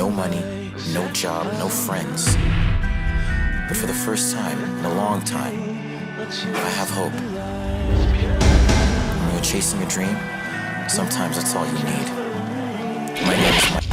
no money, no job, no friends. But for the first time in a long time, I have hope. When you're chasing a dream, sometimes that's all you need. My name is Mike.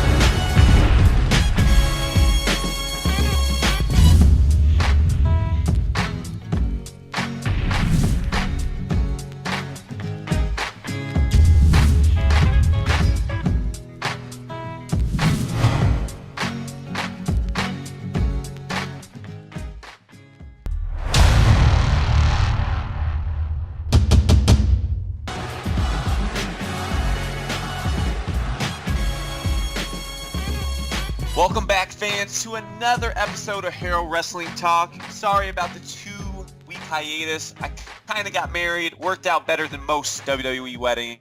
Welcome back, fans, to another episode of Harrell Wrestling Talk. Sorry about the 2-week hiatus. I kind of got married. Worked out better than most WWE weddings.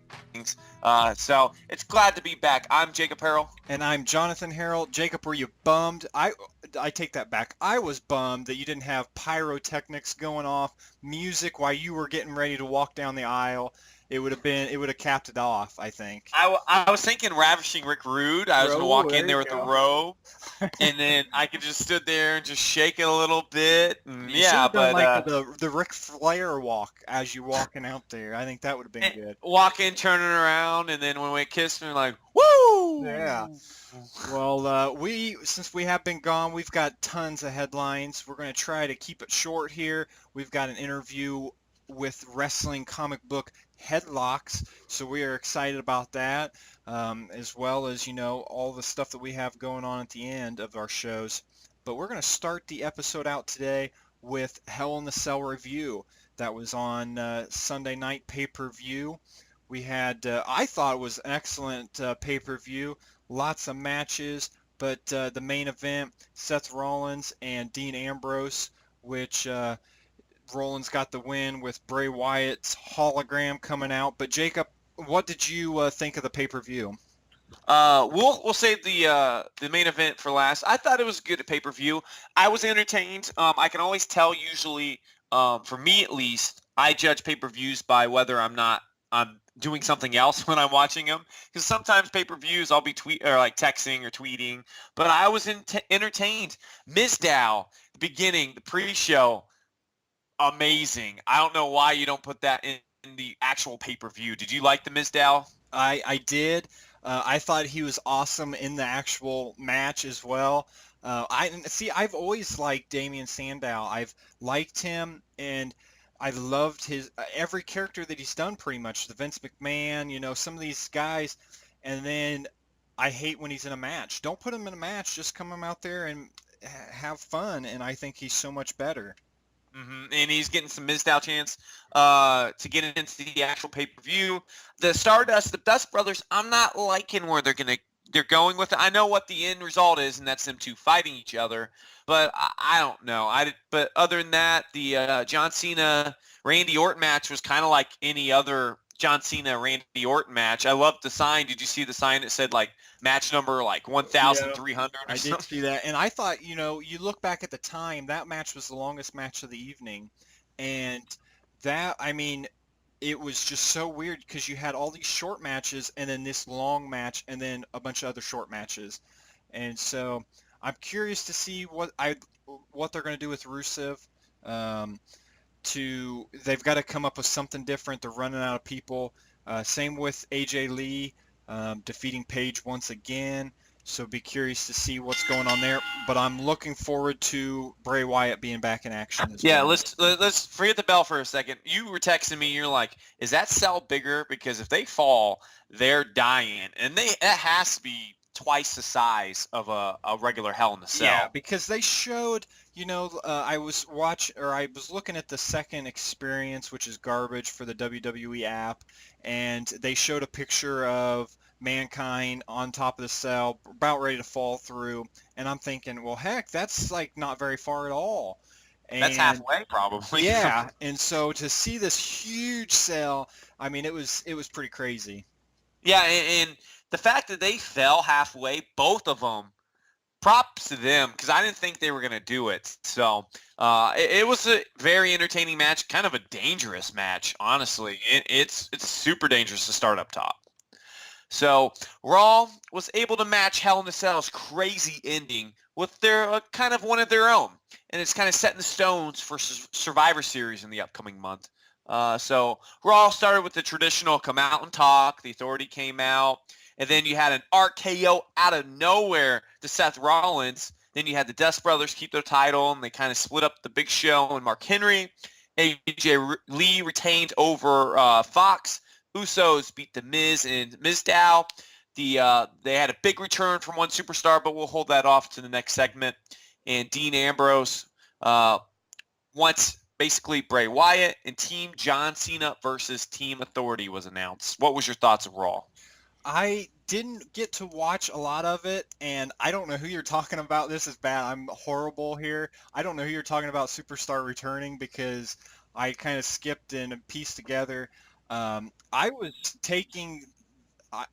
So it's glad to be back. I'm Jacob Harrell. And I'm Jonathan Harrell. Jacob, were you bummed? I take that back. I was bummed that you didn't have pyrotechnics going off, music while you were getting ready to walk down the aisle. It would have capped it off, I think. I was thinking Ravishing Rick Rude. I was going to walk in there with the robe, and then I could just stood there and just shake it a little bit. The Ric Flair walk as you're walking out there. I think that would have been good. Walk in, turning around, and then when we kissed, we're like, woo! Yeah. Well, since we have been gone, we've got tons of headlines. We're going to try to keep it short here. We've got an interview with wrestling comic book Headlocked, so we are excited about that, as well as, all the stuff that we have going on at the end of our shows. But we're going to start the episode out today with Hell in the Cell review. That was on Sunday night pay-per-view. We had, I thought it was an excellent pay-per-view, lots of matches, but the main event, Seth Rollins and Dean Ambrose, which Rollins got the win with Bray Wyatt's hologram coming out. But Jacob, what did you think of the pay-per-view? We'll save the main event for last. I thought it was good at pay-per-view. I was entertained. I can always tell usually, for me at least, I judge pay-per-views by whether I'm doing something else when I'm watching them. Because sometimes pay-per-views I'll be texting or tweeting. But I was entertained. Mizdow, the beginning, the pre-show. Amazing. I don't know why you don't put that in the actual pay-per-view. Did you like the Mizdow? I did. I thought he was awesome in the actual match as well. I've always liked Damian Sandow. I've liked him, and I loved his every character that he's done pretty much. The Vince McMahon, some of these guys. And then I hate when he's in a match. Don't put him in a match. Just come him out there and have fun, and I think he's so much better. Mm-hmm. And he's getting some Mizdow chance to get into the actual pay-per-view. The Dust Brothers, I'm not liking where they're going with it. I know what the end result is, and that's them two fighting each other. But I don't know. But other than that, the John Cena Randy Orton match was kind of like any other John Cena Randy Orton match. I loved the sign. Did you see the sign that said match number 1,300? I did see that, and I thought you look back at the time, that match was the longest match of the evening, and that it was just so weird because you had all these short matches and then this long match and then a bunch of other short matches, and so I'm curious to see what they're going to do with Rusev. They've got to come up with something different. They're running out of people. Same with AJ Lee defeating Paige once again. So be curious to see what's going on there. But I'm looking forward to Bray Wyatt being back in action as well. Let's forget the bell for a second. You were texting me. You're like, is that cell bigger? Because if they fall, they're dying, and that has to be twice the size of a regular Hell in the Cell. Yeah, because they showed. I was looking at the second experience, which is garbage for the WWE app, and they showed a picture of Mankind on top of the cell, about ready to fall through, and I'm thinking, well, heck, that's not very far at all. And that's halfway, probably. Yeah, and so to see this huge cell, it was pretty crazy. Yeah, and the fact that they fell halfway, both of them, props to them, because I didn't think they were going to do it. So it was a very entertaining match, kind of a dangerous match, honestly. It's super dangerous to start up top. So Raw was able to match Hell in a Cell's crazy ending with their kind of one of their own, and it's kind of setting the stones for Survivor Series in the upcoming month. So Raw started with the traditional come out and talk. The Authority came out, and then you had an RKO out of nowhere to Seth Rollins. Then you had the Dust Brothers keep their title, and they kind of split up the Big Show and Mark Henry. AJ Lee retained over Fox. Usos beat the Miz and Mizdow. They had a big return from one superstar, but we'll hold that off to the next segment. And Dean Ambrose wants basically Bray Wyatt, and Team John Cena versus Team Authority was announced. What was your thoughts of Raw? I didn't get to watch a lot of it, and I don't know who you're talking about. This is bad. I'm horrible here. I don't know who you're talking about Superstar returning because I kind of skipped and pieced together. I was taking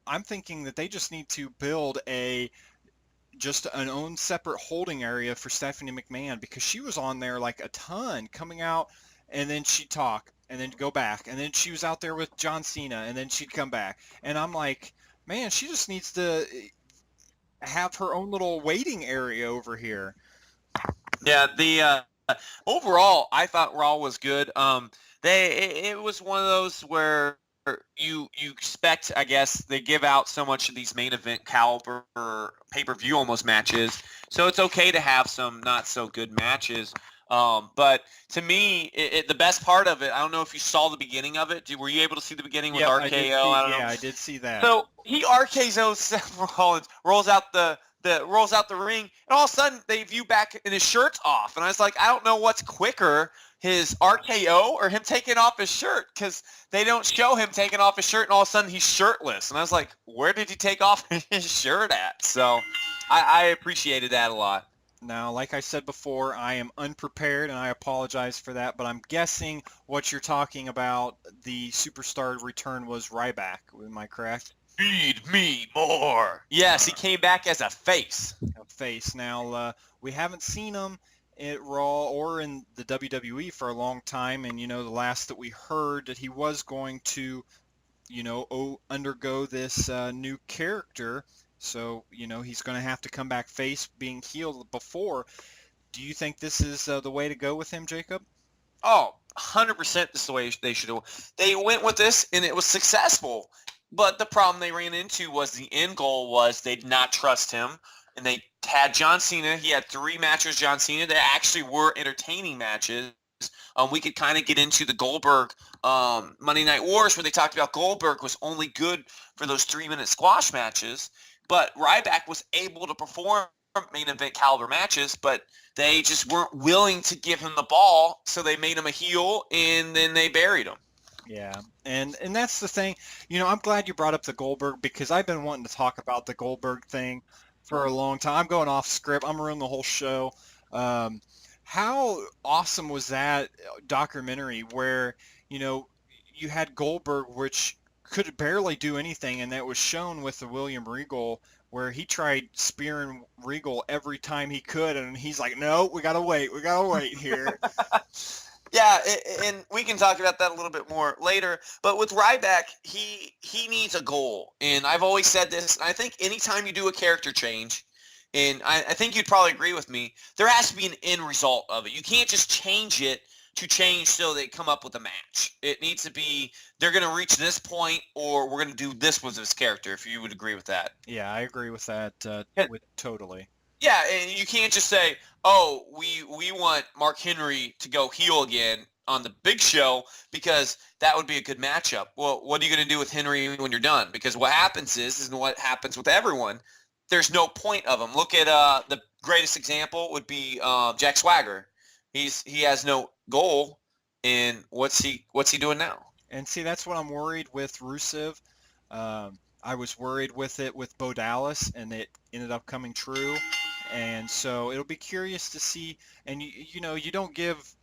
I'm thinking that they just need to build just an own separate holding area for Stephanie McMahon because she was on there like a ton coming out and then she'd talk and then go back and then she was out there with John Cena and then she'd come back and I'm like, man, she just needs to have her own little waiting area over here. Yeah, the overall, I thought Raw was good. It was one of those where you expect, I guess, they give out so much of these main event caliber pay-per-view almost matches, so it's okay to have some not so good matches. But to me, the best part of it, I don't know if you saw the beginning of it. Were you able to see the beginning with RKO? I did see that. So he RKO's Seth Rollins, rolls out the ring, and all of a sudden they view back and his shirt's off. And I was like, I don't know what's quicker, his RKO or him taking off his shirt, because they don't show him taking off his shirt, and all of a sudden he's shirtless. And I was like, where did he take off his shirt at? So I appreciated that a lot. Now, like I said before, I am unprepared, and I apologize for that, but I'm guessing what you're talking about, the Superstar return was Ryback. Am I correct? Feed me more. Yes, he came back as a face. A face. Now, we haven't seen him at Raw or in the WWE for a long time, and, the last that we heard that he was going to, undergo this new character. So, he's going to have to come back face, being healed before. Do you think this is the way to go with him, Jacob? Oh, 100% this is the way they should do. They went with this, and it was successful. But the problem they ran into was the end goal was they did not trust him. And they had John Cena. He had 3 matches with John Cena. They actually were entertaining matches. We could kind of get into the Goldberg Monday Night Wars where they talked about Goldberg was only good for those 3-minute squash matches. But Ryback was able to perform main event caliber matches, but they just weren't willing to give him the ball, so they made him a heel, and then they buried him. Yeah, and that's the thing. I'm glad you brought up the Goldberg because I've been wanting to talk about the Goldberg thing for a long time. I'm going off script. I'm ruining the whole show. How awesome was that documentary where, you had Goldberg, which could barely do anything, and that was shown with the William Regal, where he tried spearing Regal every time he could, and he's like, no, we gotta wait here. Yeah, and we can talk about that a little bit more later. But with Ryback, he needs a goal, and I've always said this. And I think anytime you do a character change, and I think you'd probably agree with me, there has to be an end result of it. You can't just change it to change so they come up with a match. It needs to be they're going to reach this point, or we're going to do this with this character. If you would agree with that. Yeah, I agree with that. Totally. Yeah, and you can't just say, oh, we want Mark Henry to go heel again on the Big Show because that would be a good matchup. Well, what are you going to do with Henry when you're done? Because what happens is what happens with everyone. There's no point of him. Look at the greatest example would be Jack Swagger. He has no goal, and what's he doing now? And see, that's what I'm worried with Rusev. I was worried with it with Bo Dallas, and it ended up coming true. And so it'll be curious to see. And you don't give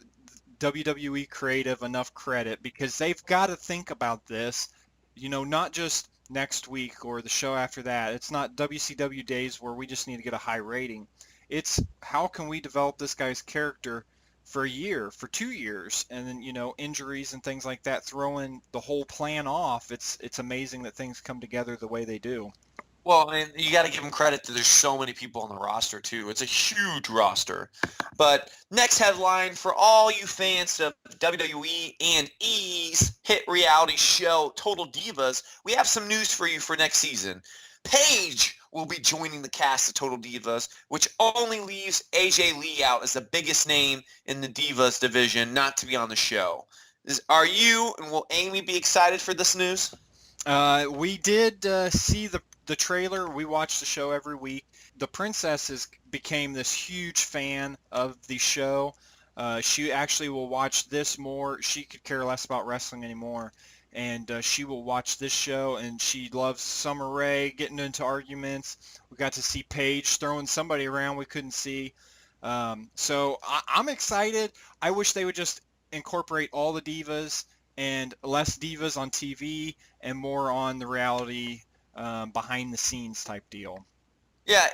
WWE creative enough credit because they've got to think about this. Not just next week or the show after that. It's not WCW days where we just need to get a high rating. It's how can we develop this guy's character for a year, for 2 years, and then injuries and things like that throwing the whole plan off. It's amazing that things come together the way they do. Well, and you got to give them credit that there's so many people on the roster, too. It's a huge roster. But next headline for all you fans of WWE and E's hit reality show, Total Divas, we have some news for you for next season. Paige will be joining the cast of Total Divas, which only leaves AJ Lee out as the biggest name in the Divas division not to be on the show. Are you and will Amy be excited for this news? We did see the trailer. We watch the show every week. The princess became this huge fan of the show. She actually will watch this more. She could care less about wrestling anymore. And she will watch this show, and she loves Summer Rae getting into arguments. We got to see Paige throwing somebody around we couldn't see. So I'm excited. I wish they would just incorporate all the divas and less divas on TV and more on the reality behind the scenes type deal. Yeah,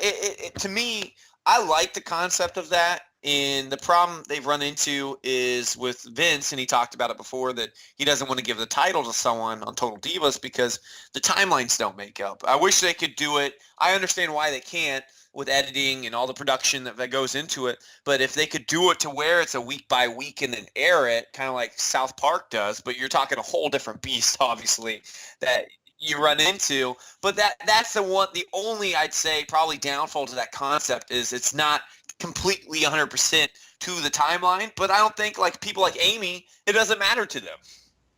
to me, I like the concept of that. And the problem they've run into is with Vince, and he talked about it before, that he doesn't want to give the title to someone on Total Divas because the timelines don't make up. I wish they could do it. I understand why they can't with editing and all the production that goes into it. But if they could do it to where it's a week by week and then air it, kind of like South Park does, but you're talking a whole different beast, obviously, that you run into. But that's the only, I'd say, probably downfall to that concept is it's not completely 100% to the timeline, but I don't think like people like Amy, it doesn't matter to them.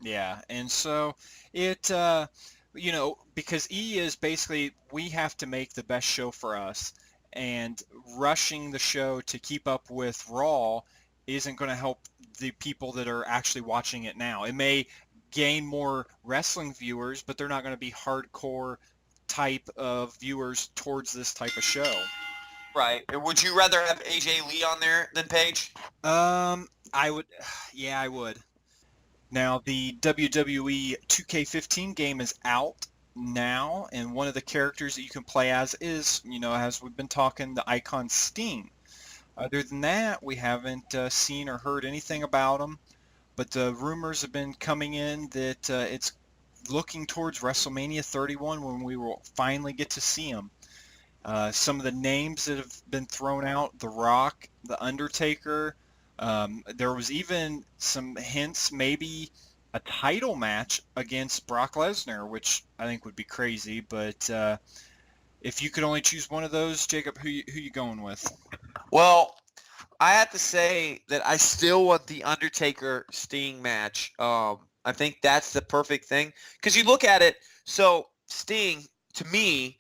Yeah, and so it, because E is basically we have to make the best show for us, and rushing the show to keep up with Raw isn't going to help the people that are actually watching it now. It may gain more wrestling viewers, but they're not going to be hardcore type of viewers towards this type of show. Right. Would you rather have AJ Lee on there than Paige? I would. Yeah, I would. Now, the WWE 2K15 game is out now, and one of the characters that you can play as is, as we've been talking, the icon Sting. Other than that, we haven't seen or heard anything about him, but the rumors have been coming in that it's looking towards WrestleMania 31 when we will finally get to see him. Some of the names that have been thrown out, The Rock, The Undertaker. There was even some hints, maybe a title match against Brock Lesnar, which I think would be crazy. But if you could only choose one of those, Jacob, who you going with? Well, I have to say that I still want the Undertaker Sting match. I think that's the perfect thing because you look at it. So Sting, to me,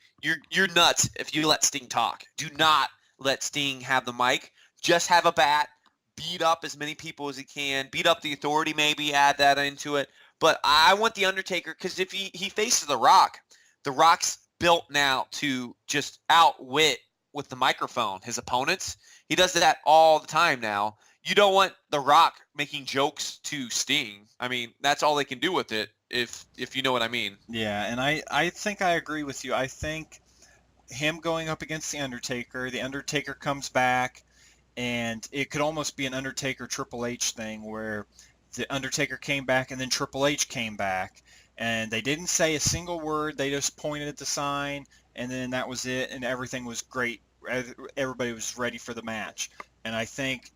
you're nuts if you let Sting talk. Do not let Sting have the mic. Just have a bat. Beat up as many people as he can. Beat up the Authority, maybe add that into it. But I want the Undertaker because if he faces The Rock, The Rock's built now to just outwit with the microphone his opponents. He does that all the time now. You don't want The Rock making jokes to Sting. I mean, that's all they can do with it. If you know what I mean. Yeah, and I think I agree with you. I think him going up against the Undertaker comes back, and it could almost be an Undertaker Triple H thing where the Undertaker came back and then Triple H came back, and they didn't say a single word. They just pointed at the sign, and then that was it, and everything was great. Everybody was ready for the match, and I think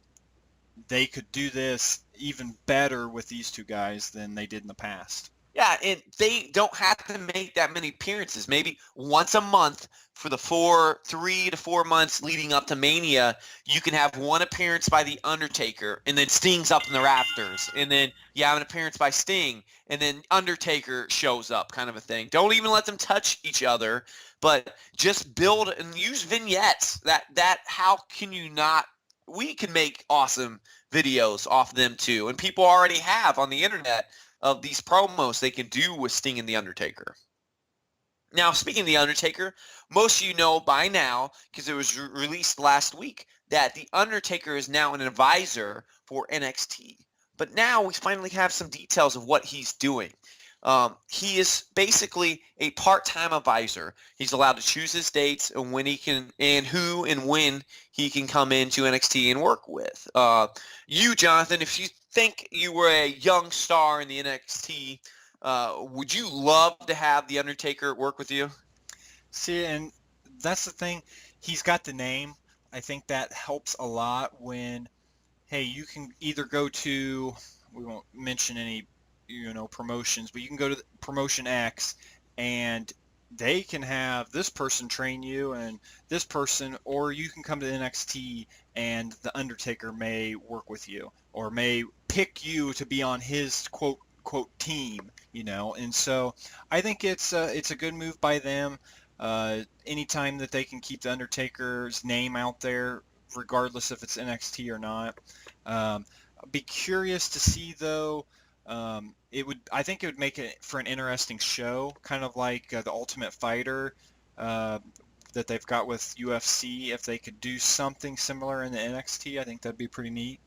they could do this even better with these two guys than they did in the past. Yeah, and they don't have to make that many appearances. Maybe once a month for the 3 to 4 months leading up to Mania, you can have one appearance by The Undertaker, and then Sting's up in the rafters, and then you have an appearance by Sting, and then Undertaker shows up, kind of a thing. Don't even let them touch each other, but just build and use vignettes. That how can you not? We can make awesome videos off them too, and people already have on the internet of these promos they can do with Sting and The Undertaker. Now, speaking of The Undertaker, most of you know by now, because it was released last week, that The Undertaker is now an advisor for NXT. But now we finally have some details of what he's doing. He is basically a part-time advisor. He's allowed to choose his dates and when he can, and who and when he can come into NXT and work with. You, Jonathan, if you think you were a young star in the NXT, would you love to have The Undertaker work with you? See, and that's the thing. He's got the name. I think that helps a lot when, hey, you can either go to, we won't mention any, promotions, but you can go to promotion X and they can have this person train you and this person, or you can come to NXT and the Undertaker may work with you or may pick you to be on his quote team, and so I think it's a good move by them. Anytime that they can keep the Undertaker's name out there, regardless if it's NXT or not. I'd be curious to see though. I think it would make it for an interesting show, kind of like the Ultimate Fighter uh, that they've got with UFC. If they could do something similar in the NXT, I think that'd be pretty neat.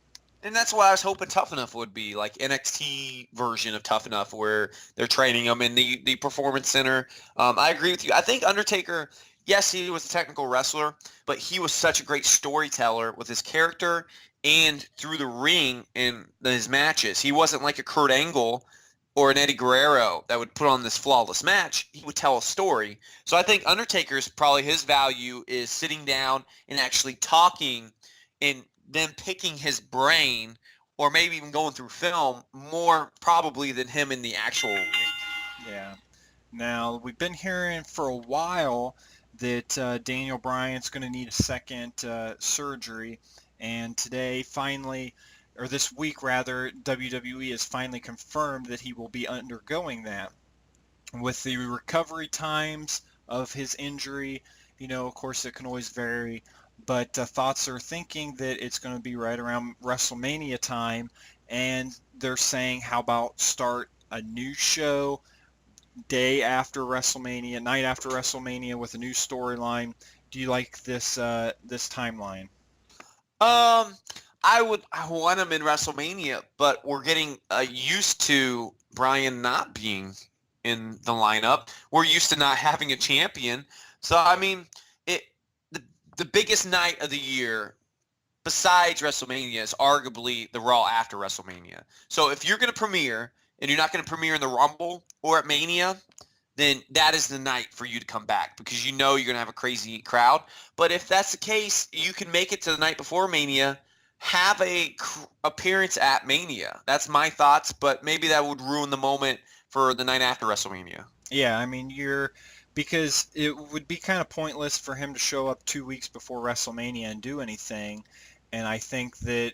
And that's what I was hoping Tough Enough would be, like NXT version of Tough Enough, where they're training him in the Performance Center. I agree with you. I think Undertaker, yes, he was a technical wrestler, but he was such a great storyteller with his character and through the ring in his matches. He wasn't like a Kurt Angle or an Eddie Guerrero that would put on this flawless match. He would tell a story. So I think Undertaker's probably his value is sitting down and actually talking and them picking his brain or maybe even going through film more probably than him in the actual ring. Yeah. Now, we've been hearing for a while that Daniel Bryan's going to need a second surgery, and today finally, or this week rather, WWE has finally confirmed that he will be undergoing that. With the recovery times of his injury, of course it can always vary, but thoughts are thinking that it's going to be right around WrestleMania time, and they're saying, how about start a new show day after WrestleMania, night after WrestleMania with a new storyline. Do you like this timeline? Um, I want him in WrestleMania, but we're getting used to Bryan not being in the lineup. We're used to not having a champion. So I mean, it the biggest night of the year besides WrestleMania is arguably the Raw after WrestleMania. So if you're going to premiere and you're not going to premiere in the Rumble or at Mania, then that is the night for you to come back because you know you're going to have a crazy crowd. But if that's the case, you can make it to the night before Mania, have a appearance at Mania. That's my thoughts, but maybe that would ruin the moment for the night after WrestleMania. Yeah, I mean, because it would be kind of pointless for him to show up 2 weeks before WrestleMania and do anything. And I think that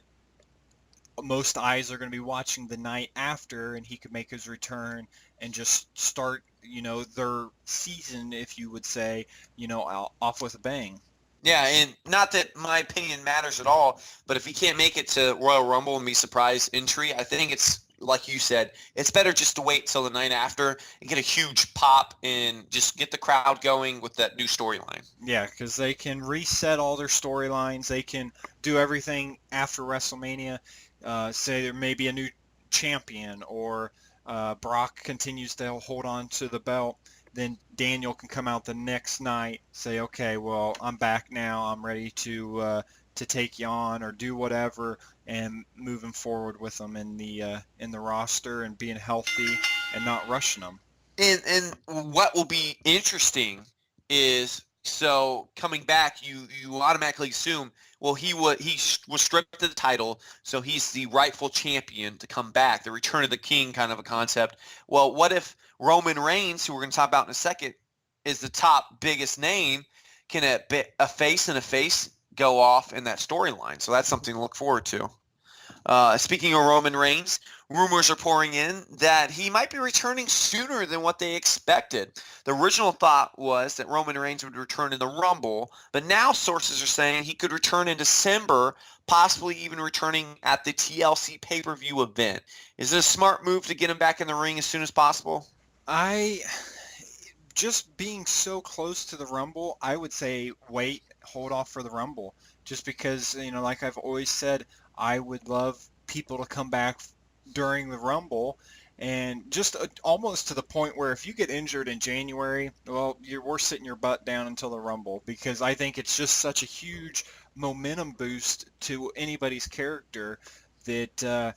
most eyes are going to be watching the night after, and he could make his return and just start, their season, if you would say, off with a bang. Yeah, and not that my opinion matters at all, but if he can't make it to Royal Rumble and be surprise entry, I think it's, like you said, it's better just to wait till the night after and get a huge pop and just get the crowd going with that new storyline. Yeah, because they can reset all their storylines. They can do everything after WrestleMania. Say there may be a new champion, or Brock continues to hold on to the belt. Then Daniel can come out the next night, say, okay, well, I'm back now. I'm ready to take you on or do whatever, and moving forward with them in the roster and being healthy and not rushing them. And what will be interesting is, so coming back, you automatically assume, well, he was stripped of the title, so he's the rightful champion to come back, the return of the king kind of a concept. Well, what if Roman Reigns, who we're going to talk about in a second, is the top biggest name? Can a face and a face go off in that storyline? So that's something to look forward to. Speaking of Roman Reigns, rumors are pouring in that he might be returning sooner than what they expected. The original thought was that Roman Reigns would return in the Rumble, but now sources are saying he could return in December, possibly even returning at the TLC pay-per-view event. Is it a smart move to get him back in the ring as soon as possible? Just being so close to the Rumble, I would say wait, hold off for the Rumble. Just because, like I've always said, I would love people to come back during the Rumble, And just almost to the point where if you get injured in January, well, we're sitting your butt down until the Rumble, because I think it's just such a huge momentum boost to anybody's character that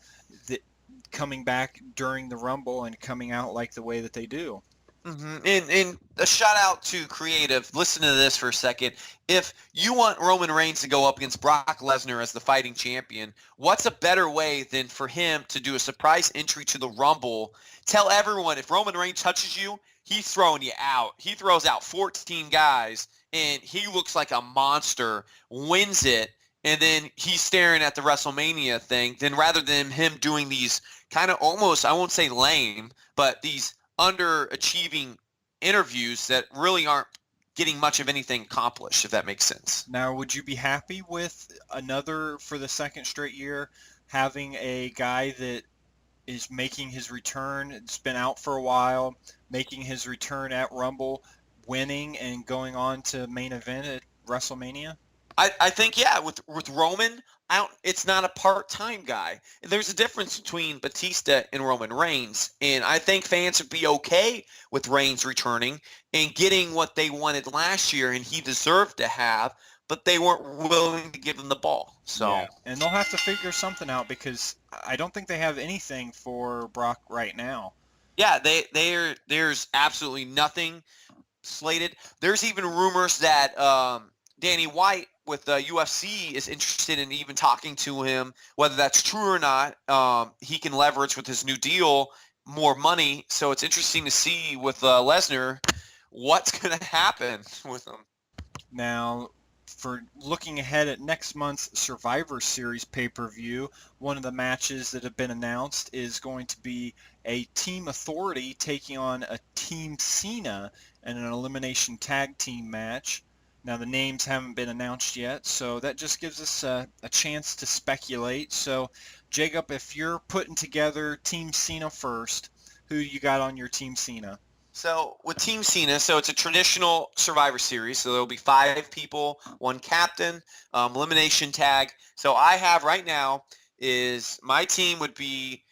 coming back during the Rumble and coming out like the way that they do. And a shout out to creative. Listen to this for a second. If you want Roman Reigns to go up against Brock Lesnar as the fighting champion, what's a better way than for him to do a surprise entry to the Rumble? Tell everyone if Roman Reigns touches you, he's throwing you out. He throws out 14 guys, and he looks like a monster, wins it, and then he's staring at the WrestleMania thing. Then rather than him doing these kind of almost, I won't say lame, but these underachieving interviews that really aren't getting much of anything accomplished, if that makes sense. Now, would you be happy with another, for the second straight year, having a guy that is making his return, it's been out for a while, making his return at Rumble, winning and going on to main event at WrestleMania? I think, yeah, with Roman, it's not a part-time guy. There's a difference between Batista and Roman Reigns, and I think fans would be okay with Reigns returning and getting what they wanted last year, and he deserved to have, but they weren't willing to give him the ball. So, yeah. And they'll have to figure something out, because I don't think they have anything for Brock right now. Yeah, there's absolutely nothing slated. There's even rumors that Danny White with the UFC is interested in even talking to him. Whether that's true or not, he can leverage with his new deal more money. So it's interesting to see with Lesnar what's going to happen with him. Now, for looking ahead at next month's Survivor Series pay-per-view, one of the matches that have been announced is going to be a Team Authority taking on a Team Cena in an elimination tag team match. Now, the names haven't been announced yet, so that just gives us a chance to speculate. So, Jacob, if you're putting together Team Cena first, who you got on your Team Cena? So with Team Cena, so it's a traditional Survivor Series. So there'll be 5 people, 1 captain, elimination tag. So I have right now is my team would be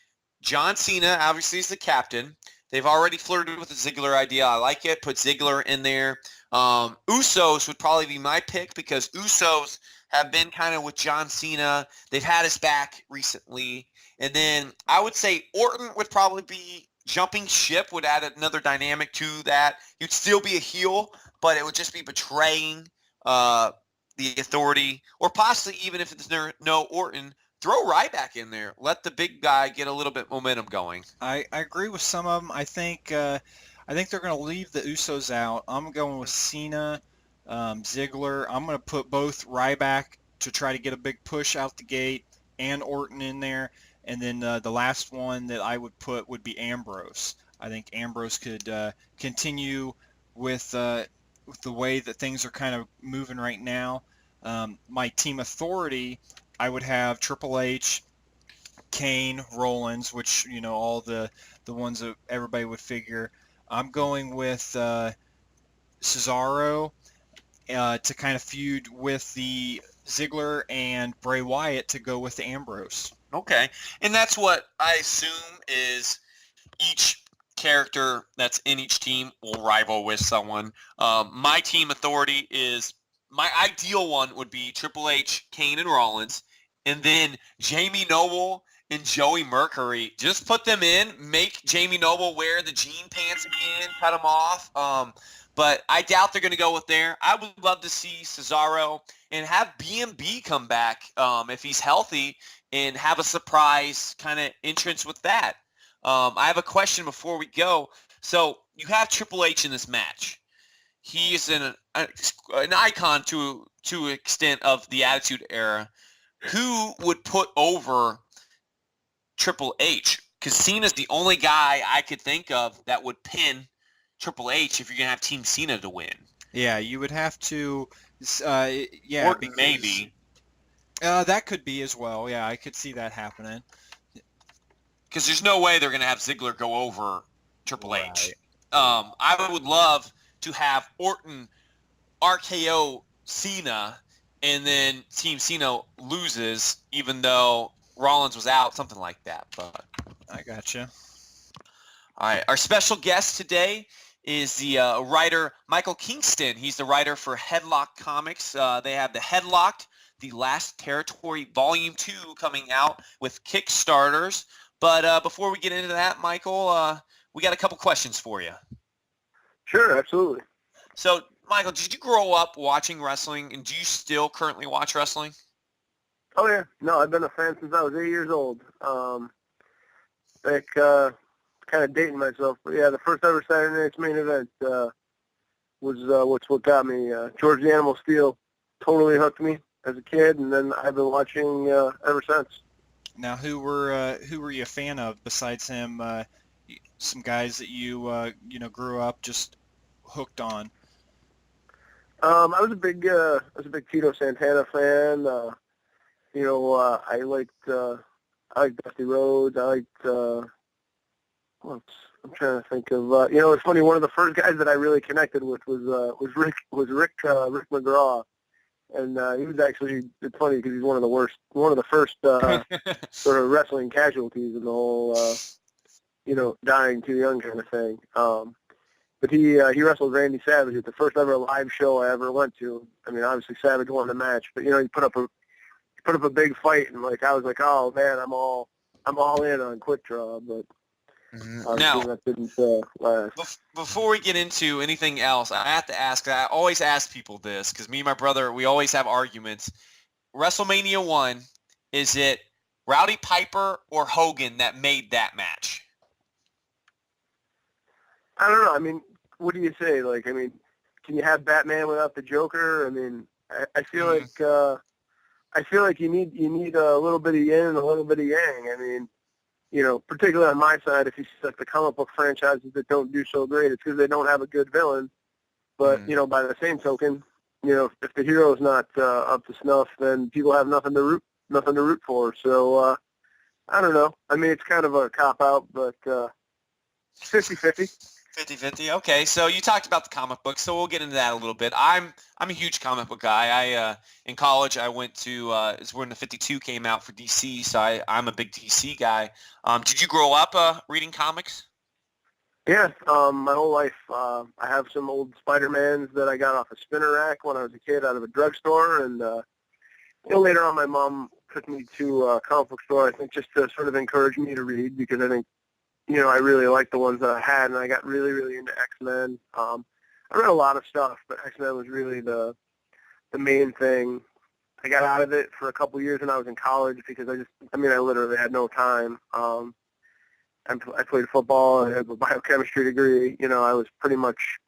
John Cena, obviously, is the captain. They've already flirted with the Ziggler idea. I like it. Put Ziggler in there. Usos would probably be my pick, because Usos have been kind of with John Cena. They've had his back recently. And then I would say Orton would probably be jumping ship, would add another dynamic to that. He'd still be a heel, but it would just be betraying the Authority. Or possibly, even if there's no Orton, throw Ryback in there. Let the big guy get a little bit momentum going. I agree with some of them. I think they're going to leave the Usos out. I'm going with Cena, Ziggler. I'm going to put both Ryback to try to get a big push out the gate, and Orton in there. And then the last one that I would put would be Ambrose. I think Ambrose could continue with the way that things are kind of moving right now. My Team Authority, I would have Triple H, Kane, Rollins, which, all the ones that everybody would figure. I'm going with Cesaro to kind of feud with the Ziggler, and Bray Wyatt to go with Ambrose. Okay. And that's what I assume is each character that's in each team will rival with someone. My Team Authority is, my ideal one would be Triple H, Kane, and Rollins. And then Jamie Noble and Joey Mercury. Just put them in. Make Jamie Noble wear the jean pants again. Cut them off. But I doubt they're going to go with there. I would love to see Cesaro and have BMB come back if he's healthy, and have a surprise kind of entrance with that. I have a question before we go. So you have Triple H in this match. He is an icon to an extent of the Attitude Era. Who would put over Triple H? Because Cena's the only guy I could think of that would pin Triple H if you're going to have Team Cena to win. Yeah, you would have to, Orton maybe. That could be as well. Yeah, I could see that happening. Because there's no way they're going to have Ziggler go over Triple Right. H. I would love to have Orton RKO Cena, and then Team Cena loses, even though Rollins was out, something like that. But I gotcha. All right. Our special guest today is the writer Michael Kingston. He's the writer for Headlocked Comics. They have the Headlocked, The Last Territory Volume 2 coming out with Kickstarters. But before we get into that, Michael, we got a couple questions for you. Sure, absolutely. So, Michael, did you grow up watching wrestling, and do you still currently watch wrestling? Oh, yeah. No, I've been a fan since I was 8 years old. Kind of dating myself, but yeah, the first ever Saturday Night's main event was what got me. George the Animal Steel totally hooked me as a kid, and then I've been watching ever since. Now, who were you a fan of besides him? Some guys that you grew up just hooked on. I was a big Tito Santana fan. I liked Dusty Rhodes. I liked. I'm trying to think of. It's funny. One of the first guys that I really connected with was Rick McGraw, and he was actually. It's funny because he's one of the first sort of wrestling casualties in the whole, dying too young kind of thing. But he wrestled Randy Savage at the first ever live show I ever went to. I mean, obviously Savage won the match, but he put up a big fight, and I was like, oh man, I'm all in on Quick Draw, but. Now, that didn't last. Before we get into anything else, I have to ask. I always ask people this because me and my brother, we always have arguments. WrestleMania 1, is it Rowdy Piper or Hogan that made that match? I don't know. I mean, what do you say? Can you have Batman without the Joker? I mean, I feel like you need a little bit of yin and a little bit of yang. I mean. Particularly on my side, if you see the comic book franchises that don't do so great, it's because they don't have a good villain. But, by the same token, if the hero's not up to snuff, then people have nothing to root for. So, I don't know. I mean, it's kind of a cop-out, but 50-50. 50-50. Okay, so you talked about the comic books, so we'll get into that a little bit. I'm a huge comic book guy. In college I went to is when the 52 came out for DC, so I'm a big DC guy. Did you grow up reading comics? Yeah, my whole life. I have some old Spider-Mans that I got off a spinner rack when I was a kid out of a drugstore, and later on my mom took me to a comic book store, I think, just to sort of encourage me to read, because I think I really liked the ones that I had, and I got really, really into X-Men. I read a lot of stuff, but X-Men was really the main thing. I got out of it for a couple of years when I was in college because I literally had no time. I played football. I had a biochemistry degree. I was pretty much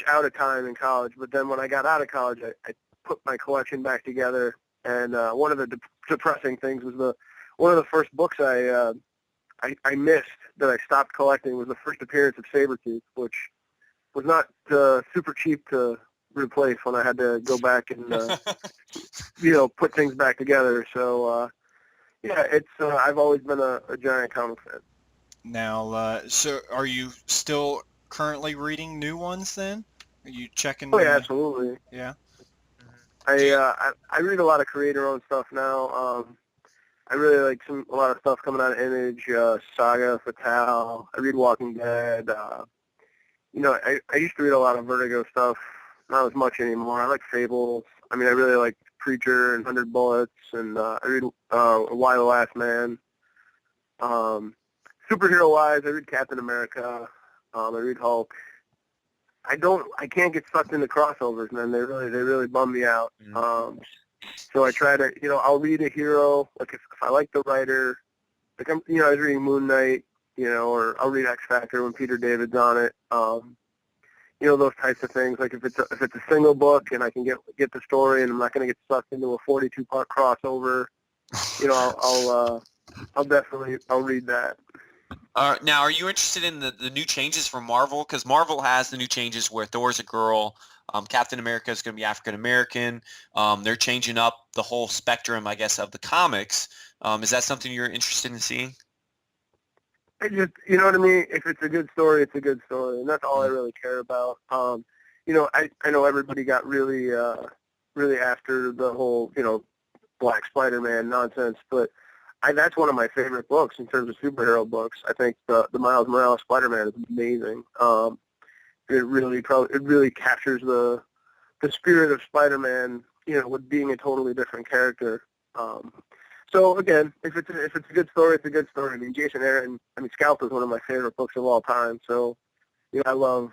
out of time in college. But then when I got out of college, I put my collection back together, and one of the depressing things was one of the first books I missed that I stopped collecting was the first appearance of Sabretooth, which was not super cheap to replace when I had to go back and put things back together. So it's I've always been a giant comic fan. Now, so are you still currently reading new ones then? Are you checking? Oh yeah, absolutely. Yeah. I read a lot of creator-owned stuff now. I really like a lot of stuff coming out of Image, Saga, Fatale. I read Walking Dead. I used to read a lot of Vertigo stuff, not as much anymore. I like Fables. I mean, I really like Preacher and 100 Bullets, and I read Why the Last Man. Superhero-wise, I read Captain America. I read Hulk. I can't get sucked into crossovers, man. They really bum me out. So I try to, I'll read a hero, like if I like the writer, like I was reading Moon Knight, or I'll read X Factor when Peter David's on it. Those types of things. Like if it's a single book and I can get the story and I'm not going to get sucked into a 42-part crossover, I'll definitely read that. Now, are you interested in the new changes from Marvel? Because Marvel has the new changes where Thor's a girl, Captain America is going to be African American. They're changing up the whole spectrum, I guess, of the comics. Is that something you're interested in seeing? I just, you know what I mean? If it's a good story, it's a good story, and that's all I really care about. I know everybody got really after the whole, Black Spider-Man nonsense, but that's one of my favorite books in terms of superhero books. I think the Miles Morales Spider-Man is amazing. It really captures the spirit of Spider-Man, with being a totally different character. So again, if it's a good story, it's a good story. I mean, Jason Aaron, Scalp is one of my favorite books of all time. So, I love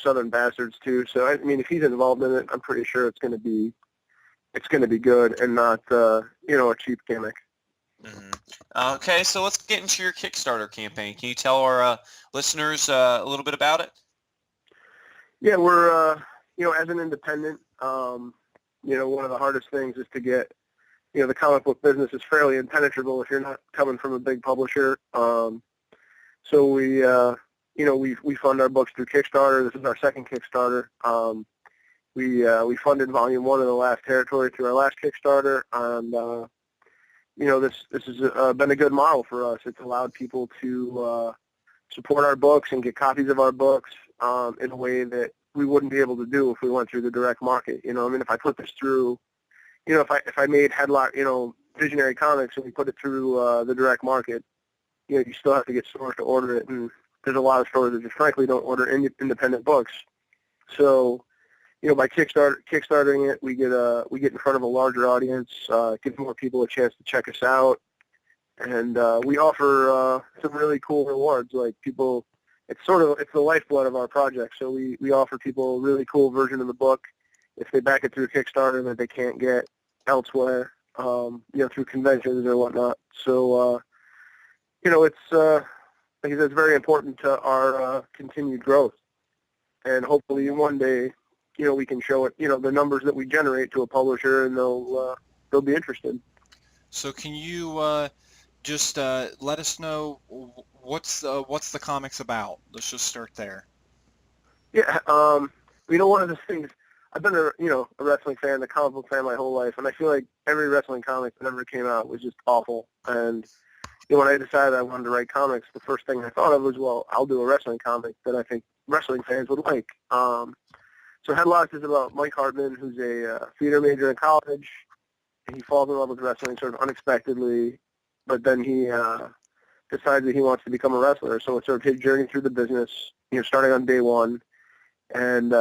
Southern Bastards too. So I mean, if he's involved in it, I'm pretty sure it's going to be good and not a cheap gimmick. Mm-hmm. Okay, so let's get into your Kickstarter campaign. Can you tell our listeners a little bit about it? Yeah, we're as an independent, one of the hardest things is to get. The comic book business is fairly impenetrable if you're not coming from a big publisher. So we fund our books through Kickstarter. This is our second Kickstarter. We funded Volume 1 of The Last Territory through our last Kickstarter, and this has been a good model for us. It's allowed people to support our books and get copies of our books in a way that we wouldn't be able to do if we went through the direct market. If I put this through, if I made Headlocked, Visionary Comics, and we put it through the direct market, you still have to get stores to order it, and there's a lot of stores that just frankly don't order independent books. So, by kickstarting it, we get in front of a larger audience, give more people a chance to check us out, and we offer some really cool rewards. Like people, it's the lifeblood of our project. So we offer people a really cool version of the book if they back it through Kickstarter that they can't get elsewhere, through conventions or whatnot. So, it's I think that's very important to our continued growth, and hopefully one day, we can show it, the numbers that we generate to a publisher, and they'll be interested. So can you just let us know what's the comics about? Let's just start there. Yeah, one of the things, I've been a wrestling fan, a comic book fan my whole life, and I feel like every wrestling comic that ever came out was just awful. And when I decided I wanted to write comics, the first thing I thought of was, well, I'll do a wrestling comic that I think wrestling fans would like. So Headlocked is about Mike Hartman, who's a theater major in college. He falls in love with wrestling sort of unexpectedly, but then he decides that he wants to become a wrestler. So it's sort of his journey through the business, starting on day one. And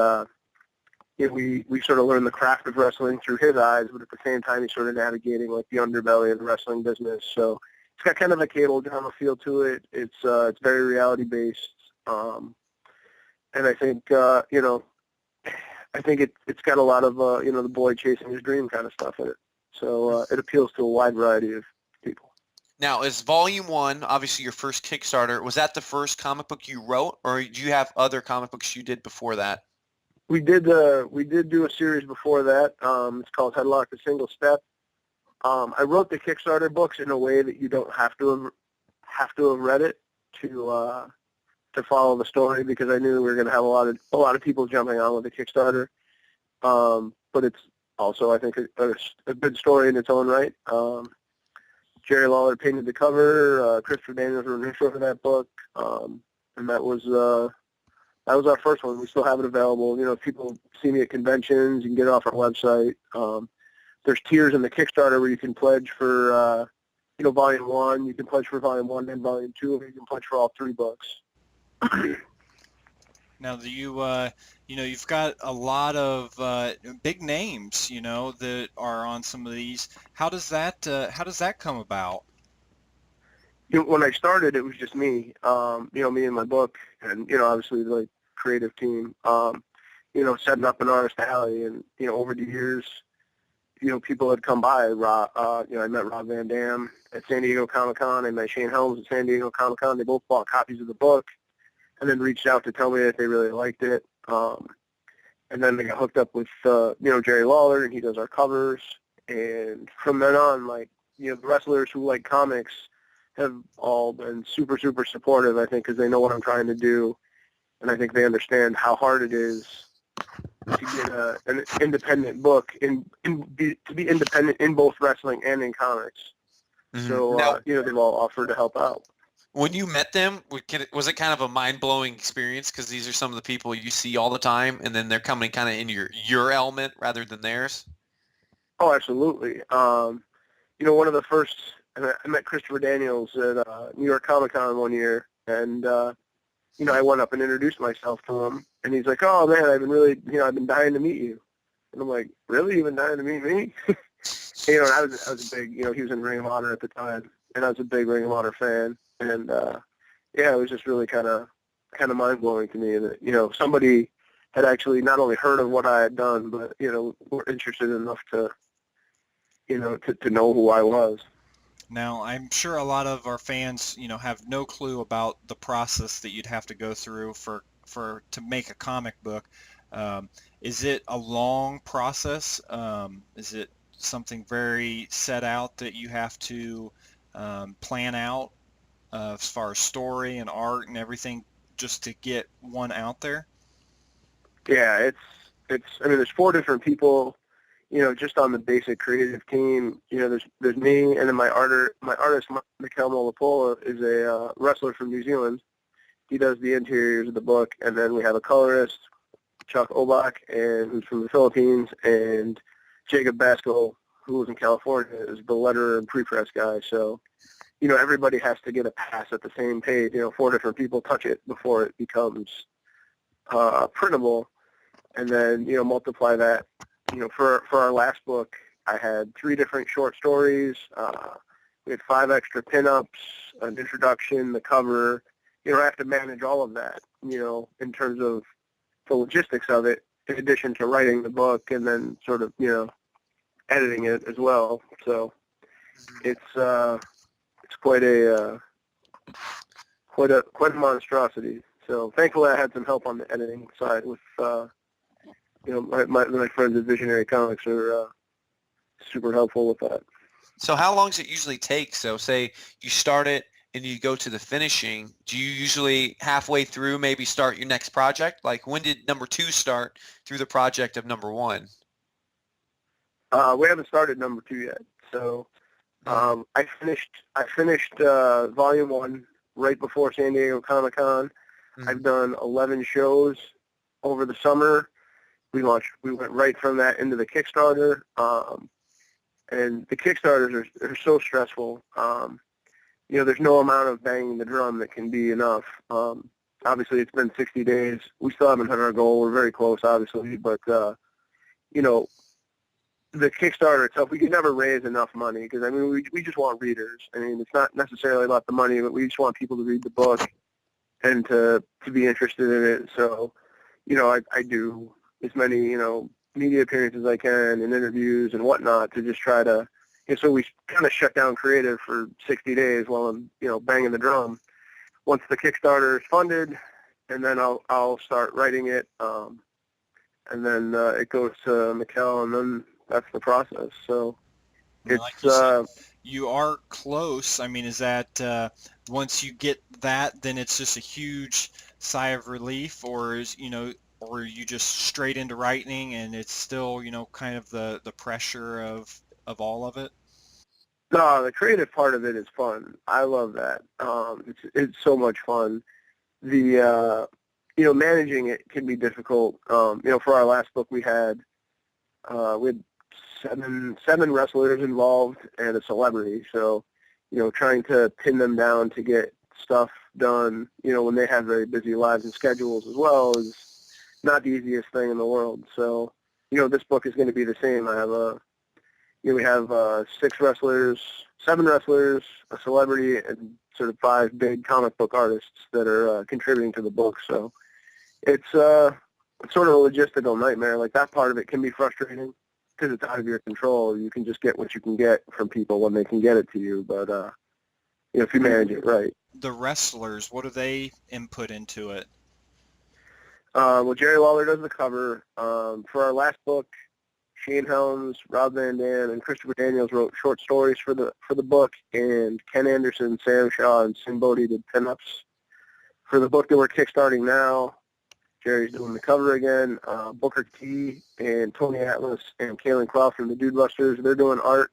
we sort of learn the craft of wrestling through his eyes, but at the same time he's sort of navigating like the underbelly of the wrestling business. So it's got kind of a cable drama feel to it. It's very reality based, and I think it's got a lot of the boy chasing his dream kind of stuff in it. So it appeals to a wide variety of people. Now, is Volume 1, obviously your first Kickstarter, was that the first comic book you wrote, or do you have other comic books you did before that? We did do a series before that. It's called Headlocked: A Single Step. I wrote the Kickstarter books in a way that you don't have to have read it to follow the story, because I knew we were going to have a lot of people jumping on with the Kickstarter. But it's also, I think, a good story in its own right. Jerry Lawler painted the cover. Christopher Daniels wrote an intro for that book, and that was our first one. We still have it available. If people see me at conventions, you can get it off our website. There's tiers in the Kickstarter where you can pledge for, Volume 1. You can pledge for Volume 1 and Volume 2, or you can pledge for all 3 books. Now, you've got a lot of big names, that are on some of these. How does that come about? When I started, it was just me, me and my book, and obviously the creative team, setting up an artist alley, and over the years, people had come by. I met Rob Van Dam at San Diego Comic-Con. I met Shane Helms at San Diego Comic-Con. They both bought copies of the book, and then reached out to tell me that they really liked it. And then they got hooked up with, Jerry Lawler, and he does our covers. And from then on, the wrestlers who like comics have all been super, super supportive, I think, because they know what I'm trying to do. And I think they understand how hard it is to get an independent book, to be independent in both wrestling and in comics. Mm-hmm. So, now, they've all offered to help out. When you met them, was it kind of a mind-blowing experience? Because these are some of the people you see all the time, and then they're coming kind of into your element rather than theirs? Oh, absolutely. One of the first I met Christopher Daniels at New York Comic Con one year, and I went up and introduced myself to him, and he's like, "Oh man, I've been dying to meet you." And I'm like, "Really? You've been dying to meet me?" And I was a big, he was in Ring of Honor at the time, and I was a big Ring of Honor fan, and it was just really kind of mind blowing to me that somebody had actually not only heard of what I had done, but were interested enough to to know who I was. Now, I'm sure a lot of our fans, have no clue about the process that you'd have to go through to make a comic book. Is it a long process? Is it something very set out that you have to plan out as far as story and art and everything just to get one out there? Yeah, there's 4 different people, just on the basic creative team. There's me, and then my artist, Mikkel Molapola, is a wrestler from New Zealand. He does the interiors of the book, and then we have a colorist, Chuck Obach, and who's from the Philippines, and Jacob Basco, who was in California, is the letterer and pre-press guy. So, everybody has to get a pass at the same page. 4 different people touch it before it becomes printable, and then multiply that. For our last book, I had 3 different short stories. We had 5 extra pinups, an introduction, the cover. I have to manage all of that, in terms of the logistics of it, in addition to writing the book and then sort of, editing it as well. So it's quite a monstrosity. So thankfully I had some help on the editing side with, my friends at Visionary Comics are super helpful with that. So how long does it usually take? So say you start it and you go to the finishing. Do you usually halfway through maybe start your next project? Like when did number 2 start through the project of number 1? We haven't started number 2 yet. So I finished volume 1 right before San Diego Comic-Con. Mm-hmm. I've done 11 shows over the summer. We went right from that into the Kickstarter. And the Kickstarters are so stressful. There's no amount of banging the drum that can be enough. Obviously, it's been 60 days. We still haven't hit our goal. We're very close, obviously. But, the Kickstarter itself, we could never raise enough money because, we just want readers. It's not necessarily about the money, but we just want people to read the book and to be interested in it. So, I do as many, media appearances as I can and interviews and whatnot to just try to, so we kind of shut down creative for 60 days while I'm, banging the drum. Once the Kickstarter is funded, and then I'll start writing it, and then it goes to Mikkel, and then that's the process. So it's like you said, you are close. Is that once you get that, then it's just a huge sigh of relief, or or are you just straight into writing and it's still kind of the pressure of all of it? No, the creative part of it is fun. I love that. It's so much fun. The managing it can be difficult. For our last book we had seven wrestlers involved and a celebrity. So, trying to pin them down to get stuff done, when they have very busy lives and schedules as well, is not the easiest thing in the world. So, this book is going to be the same. I have we have 7 wrestlers, a celebrity, and sort of 5 big comic book artists that are contributing to the book. So it's sort of a logistical nightmare. Like, that part of it can be frustrating because it's out of your control. You can just get what you can get from people when they can get it to you. But, if you manage it right. The wrestlers, what do they input into it? Well, Jerry Lawler does the cover. For our last book, Shane Helms, Rob Van Dam, and Christopher Daniels wrote short stories for the book, and Ken Anderson, Sam Shaw, and Sim Bodie did pinups. For the book that we're kickstarting now, Jerry's doing the cover again. Booker T and Tony Atlas and Kalen Croft from the Dude Busters, they're doing art.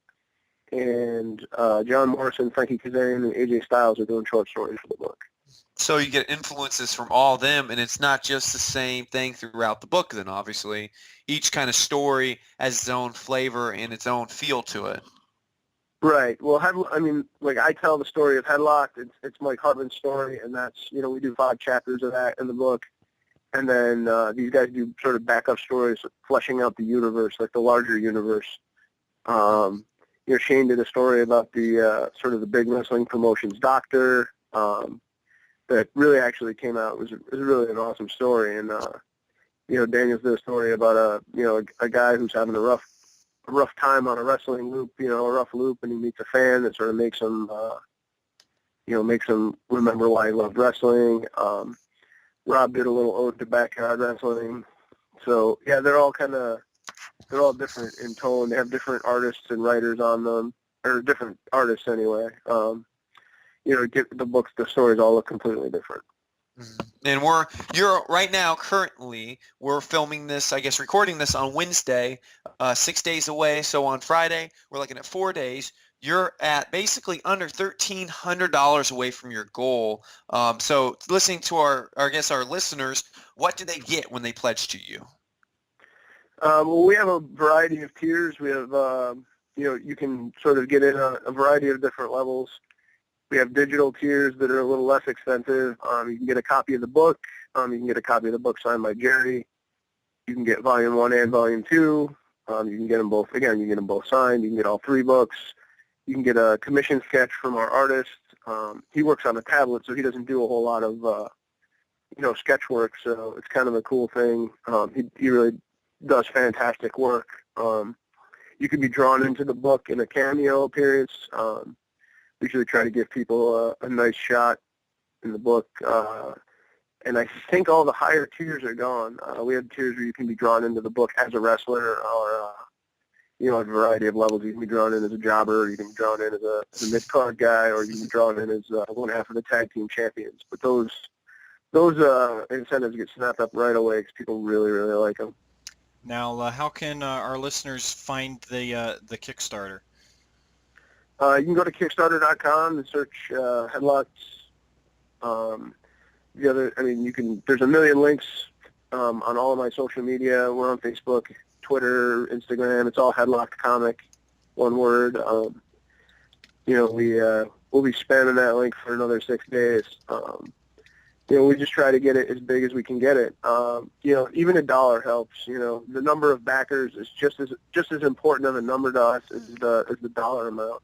And John Morrison, Frankie Kazarian, and AJ Styles are doing short stories for the book. So you get influences from all of them, and it's not just the same thing throughout the book then, obviously. Each kind of story has its own flavor and its own feel to it. Right. Well, like I tell the story of Headlocked. It's Mike Hartman's story, and that's, we do 5 chapters of that in the book. And then these guys do sort of backup stories, fleshing out the universe, like the larger universe. Shane did a story about the sort of the big wrestling promotions doctor that really actually came out. It was really an awesome story. And Daniel's did a story about a guy who's having a rough time on a wrestling loop, a rough loop, and he meets a fan that sort of makes him remember why he loved wrestling. Rob did a little ode to backyard wrestling. So yeah, they're all different in tone. They have different artists and writers on them, or different artists anyway. The stories all look completely different. And you're right now currently we're filming this, I guess recording this on Wednesday, 6 days away. So on Friday we're looking at 4 days. You're at basically under $1,300 away from your goal. So listening to our listeners, what do they get when they pledge to you? Well, we have a variety of tiers. We have, you can sort of get in a variety of different levels. We have digital tiers that are a little less expensive. You can get a copy of the book. You can get a copy of the book signed by Jerry. You can get Volume 1 and Volume 2. You can get them both. Again, you can get them both signed. You can get all 3 books. You can get a commission sketch from our artist. He works on a tablet, so he doesn't do a whole lot of, sketch work. So it's kind of a cool thing. He really does fantastic work. You can be drawn into the book in a cameo appearance. We usually try to give people a nice shot in the book. And I think all the higher tiers are gone. We have tiers where you can be drawn into the book as a wrestler or, a variety of levels. You can be drawn in as a jobber, you can be drawn in as a mid-card guy, or you can be drawn in as one half of the tag team champions. But those incentives get snapped up right away because people really, really like them. Now, how can our listeners find the Kickstarter? You can go to Kickstarter.com and search Headlocked. There's a million links on all of my social media. We're on Facebook, Twitter, Instagram. It's all Headlocked Comic, one word. We'll be spamming that link for another 6 days. We just try to get it as big as we can get it. Even $1 helps. The number of backers is just as important of a number to us as the dollar amount.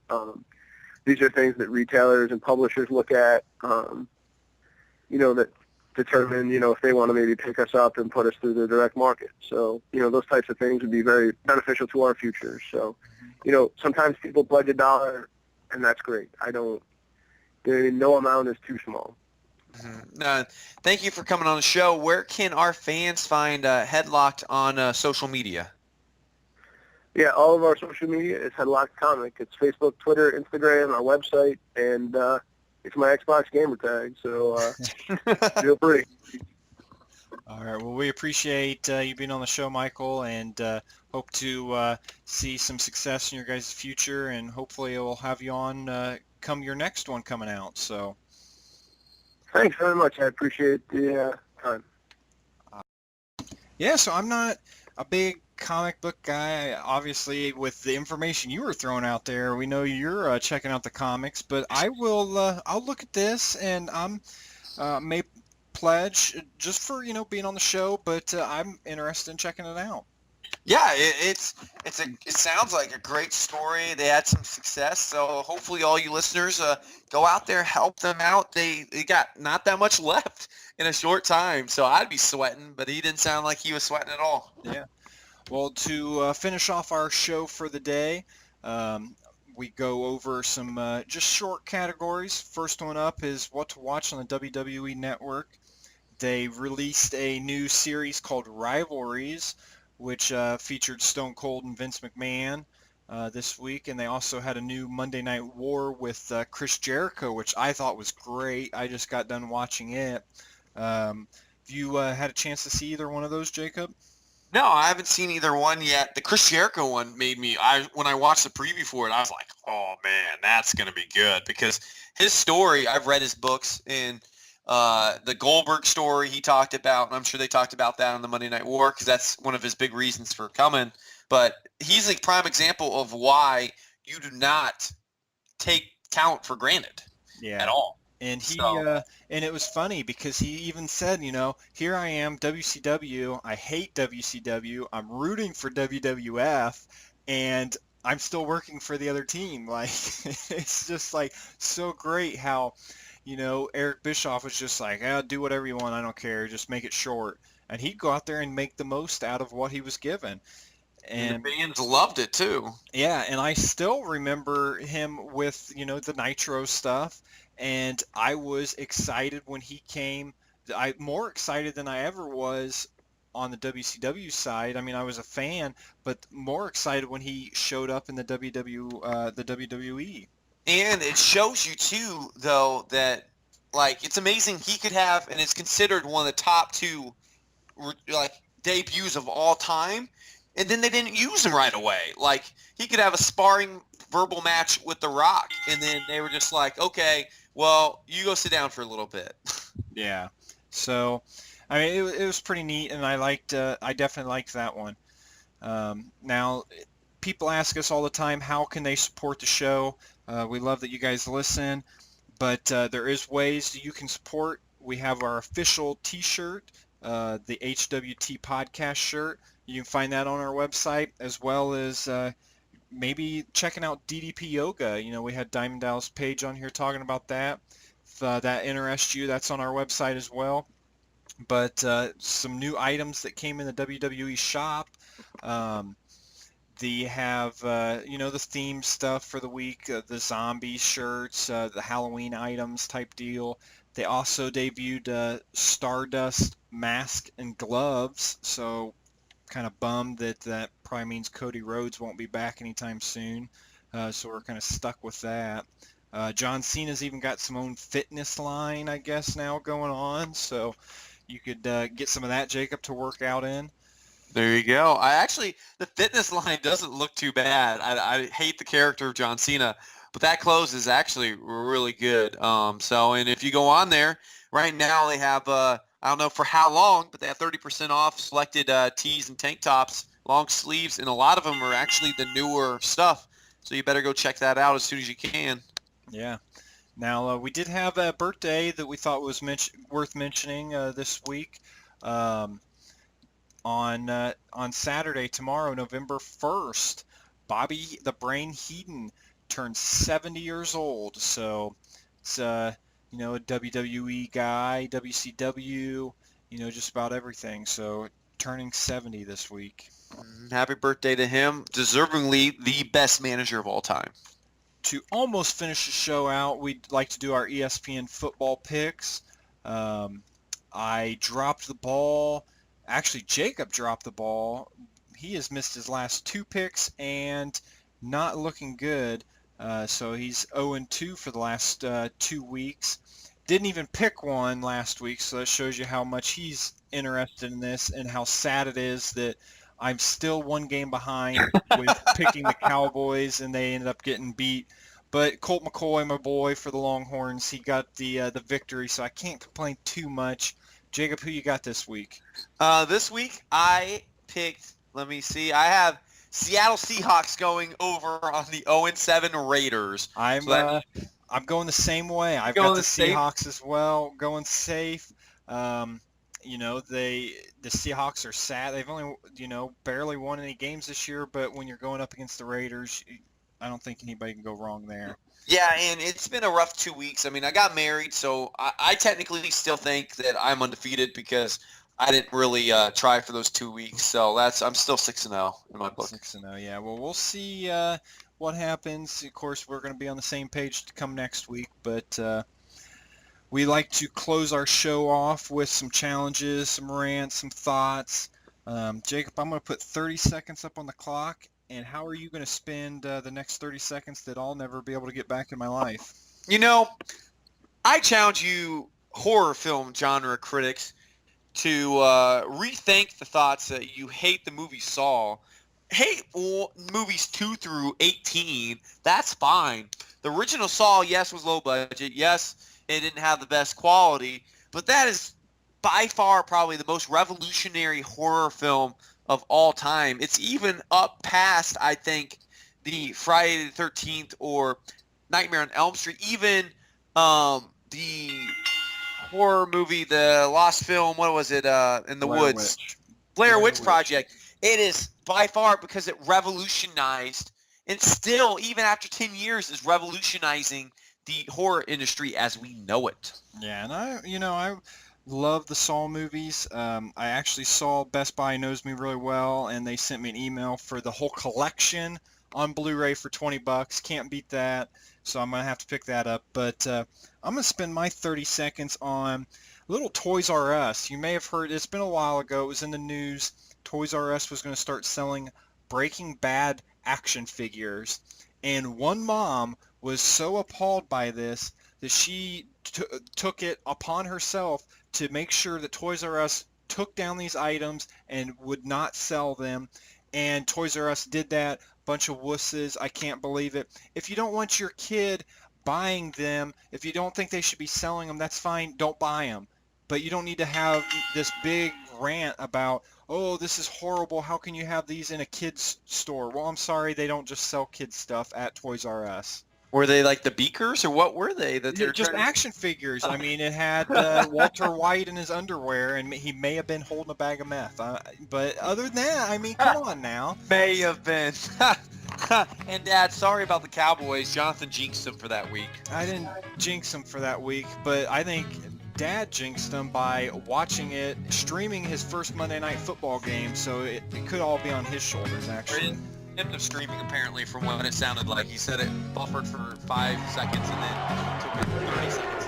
These are things that retailers and publishers look at, that determine, if they want to maybe pick us up and put us through the direct market. So, those types of things would be very beneficial to our future. So, sometimes people pledge $1, and that's great. No amount is too small. Thank you for coming on the show. Where can our fans find Headlocked on social media? Yeah, all of our social media is Headlocked Comic. It's Facebook, Twitter, Instagram, our website, and it's my Xbox gamer tag. So feel free. All right. Well, we appreciate you being on the show, Michael, and hope to see some success in your guys' future, and hopefully we'll have you on come your next one coming out. So. Thanks very much. I appreciate the time. Yeah, so I'm not a big comic book guy. Obviously, with the information you were throwing out there, we know you're checking out the comics. But I will. I'll look at this, and I'm may pledge just for being on the show. But I'm interested in checking it out. Yeah, it sounds like a great story. They had some success, so hopefully all you listeners go out there, help them out. They got not that much left in a short time, so I'd be sweating, but he didn't sound like he was sweating at all. Yeah. Well, to finish off our show for the day, we go over some just short categories. First one up is what to watch on the WWE Network. They released a new series called Rivalries, which featured Stone Cold and Vince McMahon this week. And they also had a new Monday Night War with Chris Jericho, which I thought was great. I just got done watching it. Have you had a chance to see either one of those, Jacob? No, I haven't seen either one yet. The Chris Jericho one made me, when I watched the preview for it, I was like, oh, man, that's going to be good. Because his story, I've read his books, and the Goldberg story he talked about, and I'm sure they talked about that on the Monday Night War because that's one of his big reasons for coming. But he's a prime example of why you do not take talent for granted at all. And and it was funny because he even said, here I am, WCW. I hate WCW. I'm rooting for WWF, and I'm still working for the other team. Like, it's just like so great how, Eric Bischoff was just like, do whatever you want. I don't care. Just make it short. And he'd go out there and make the most out of what he was given. And the fans loved it too. Yeah, and I still remember him with, the Nitro stuff, and I was excited when he came. More excited than I ever was on the WCW side. I mean, I was a fan, but more excited when he showed up in the WWE. And it shows you too, though, that it's amazing he could have, and it's considered one of the top 2 debuts of all time. And then they didn't use him right away. Like, he could have a sparring verbal match with The Rock, and then they were just like, okay, well, you go sit down for a little bit. Yeah. So, I mean, it was pretty neat, and I definitely liked that one. Now, people ask us all the time, how can they support the show? We love that you guys listen, but there is ways that you can support. We have our official T-shirt, the HWT podcast shirt. You can find that on our website, as well as maybe checking out DDP Yoga. We had Diamond Dallas Page on here talking about that. If that interests you, that's on our website as well. But some new items that came in the WWE shop. They have, the theme stuff for the week, the zombie shirts, the Halloween items type deal. They also debuted Stardust mask and gloves, so kind of bummed that probably means Cody Rhodes won't be back anytime soon. So we're kind of stuck with that. John Cena's even got some own fitness line, I guess, now going on. So you could get some of that, Jacob, to work out in. There you go. The fitness line doesn't look too bad. I hate the character of John Cena, but that clothes is actually really good. And if you go on there, right now they have, I don't know for how long, but they have 30% off selected tees and tank tops, long sleeves, and a lot of them are actually the newer stuff. So you better go check that out as soon as you can. Yeah. Now, we did have a birthday that we thought was worth mentioning this week. On Saturday, tomorrow, November 1st, Bobby the Brain Heenan turns 70 years old. So it's a WWE guy, WCW, just about everything. So turning 70 this week. Happy birthday to him. Deservingly the best manager of all time. To almost finish the show out, we'd like to do our ESPN football picks. I dropped the ball. Actually, Jacob dropped the ball. He has missed his last 2 picks and not looking good. So he's 0-2 for the last 2 weeks. Didn't even pick one last week, so that shows you how much he's interested in this and how sad it is that I'm still 1 game behind with picking the Cowboys, and they ended up getting beat. But Colt McCoy, my boy for the Longhorns, he got the victory, so I can't complain too much. Jacob, who you got this week? This week I picked, let me see, I have Seattle Seahawks going over on the 0-7 Raiders. I'm going the same way. I've got the Seahawks as well, going safe. The Seahawks are sad. They've only, barely won any games this year, but when you're going up against the Raiders, I don't think anybody can go wrong there. Yeah, and it's been a rough 2 weeks. I mean, I got married, so I technically still think that I'm undefeated because I didn't really try for those 2 weeks. So I'm still 6-0 in my book. 6-0, yeah. Well, we'll see what happens. Of course, we're going to be on the same page to come next week, but we like to close our show off with some challenges, some rants, some thoughts. Jacob, I'm going to put 30 seconds up on the clock. And how are you going to spend the next 30 seconds that I'll never be able to get back in my life? I challenge you horror film genre critics to rethink the thoughts that you hate the movie Saw. Hate movies 2 through 18. That's fine. The original Saw, yes, was low budget. Yes, it didn't have the best quality. But that is by far probably the most revolutionary horror film of all time. It's even up past, I think, the Friday the 13th or Nightmare on Elm Street, even the horror movie, the lost film, what was it, in the woods? Blair Witch Project. It is by far because it revolutionized, and still, even after 10 years, is revolutionizing the horror industry as we know it. Yeah, and I love the Saw movies. I actually saw Best Buy knows me really well, and they sent me an email for the whole collection on Blu-ray for $20. Can't beat that. So I'm gonna have to pick that up. But I'm gonna spend my 30 seconds on little Toys R Us. You may have heard, it's been a while ago, it was in the news. Toys R Us was going to start selling Breaking Bad action figures, and one mom was so appalled by this that she took it upon herself to make sure that Toys R Us took down these items and would not sell them. And Toys R Us did that. Bunch of wusses. I can't believe it. If you don't want your kid buying them, if you don't think they should be selling them, that's fine. Don't buy them. But you don't need to have this big rant about, oh, this is horrible. How can you have these in a kid's store? Well, I'm sorry. They don't just sell kids stuff at Toys R Us. Were they like the Beakers, or what were they? That they're just action figures. I mean, it had Walter White in his underwear, and he may have been holding a bag of meth. But other than that, I mean, come on now. May have been. And Dad, sorry about the Cowboys. Jonathan jinxed them for that week. I didn't jinx them for that week, but I think Dad jinxed them by watching it, streaming his first Monday Night Football game, so it could all be on his shoulders, actually. Of streaming, apparently, from what it sounded like. He said it buffered for 5 seconds and then took it 30 seconds.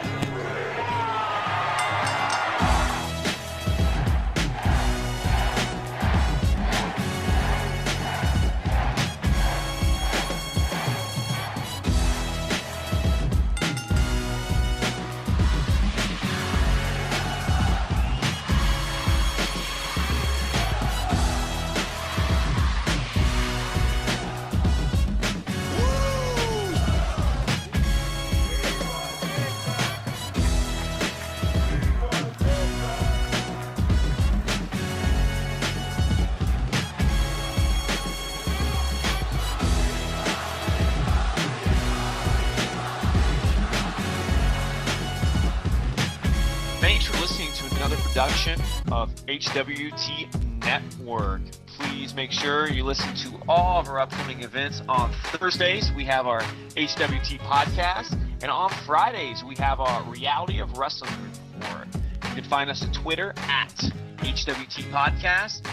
Production of HWT Network. Please make sure you listen to all of our upcoming events. On Thursdays, we have our HWT podcast, and on Fridays, we have our Reality of Wrestling report. You can find us on Twitter at HWT Podcast,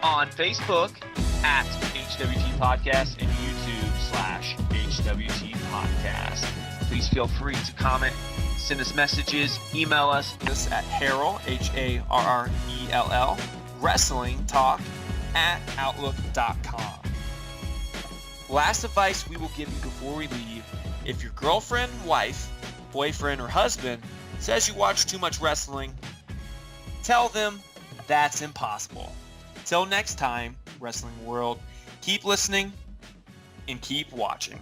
on Facebook at HWT Podcast, and YouTube/HWT Podcast. Please feel free to comment, send us messages, email us at Harrell, Harrell, Wrestling Talk @outlook.com. Last advice we will give you before we leave: if your girlfriend, wife, boyfriend, or husband says you watch too much wrestling, tell them that's impossible. Till next time, Wrestling World, keep listening and keep watching.